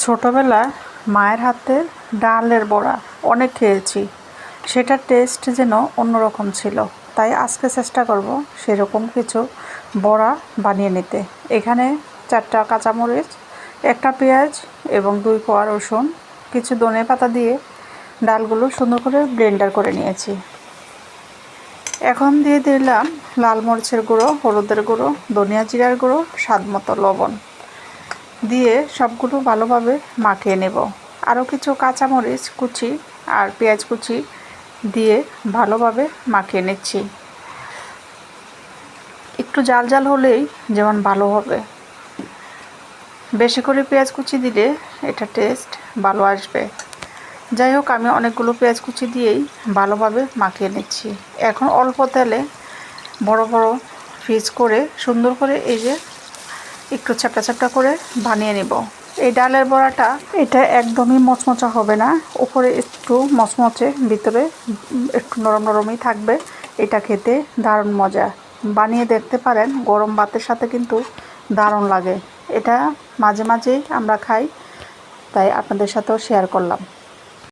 ছোটোবেলায় মায়ের হাতের ডালের বড়া অনেক খেয়েছি। সেটার টেস্ট যেন অন্যরকম ছিল। তাই আজকে চেষ্টা করব সেরকম কিছু বড়া বানিয়ে নিতে। এখানে 4টা কাঁচামরিচ, 1টা পেঁয়াজ এবং 2 কোয়া রসুন, কিছু ধনেপাতা দিয়ে ডালগুলো সুন্দর করে ব্লেন্ডার করে নিয়েছি। এখন দিয়ে দিলাম লাল মরিচের গুঁড়ো, হলুদের গুঁড়ো, ধনিয়া জিরার গুঁড়ো, স্বাদমতো লবণ দিয়ে সবগুলো ভালোভাবে মাখিয়ে নেব। আরও কিছু কাঁচামরিচ কুচি আর পেঁয়াজ কুচি দিয়ে ভালোভাবে মাখিয়ে নিচ্ছি। একটু জাল জাল হলেই যেমন ভালো হবে। বেশি করে পেঁয়াজ কুচি দিলে এটা টেস্ট ভালো আসবে। যাই হোক, আমি অনেকগুলো পেঁয়াজ কুচি দিয়েই ভালোভাবে মাখিয়ে নিচ্ছি। এখন অল্প তেলে বড় বড় পিস করে সুন্দর করে এই যে একটু চ্যাপটা চ্যাপটা করে বানিয়ে নেব। এই ডালের বড়াটা এটা একদমই মচমচা হবে না, উপরে একটু মচমচে, ভিতরে একটু নরম নরমই থাকবে। এটা খেতে দারুণ মজা। বানিয়ে দেখতে পারেন, গরম ভাতের সাথে কিন্তু দারুণ লাগে। এটা মাঝে মাঝেই আমরা খাই, তাই আপনাদের সাথেও শেয়ার করলাম।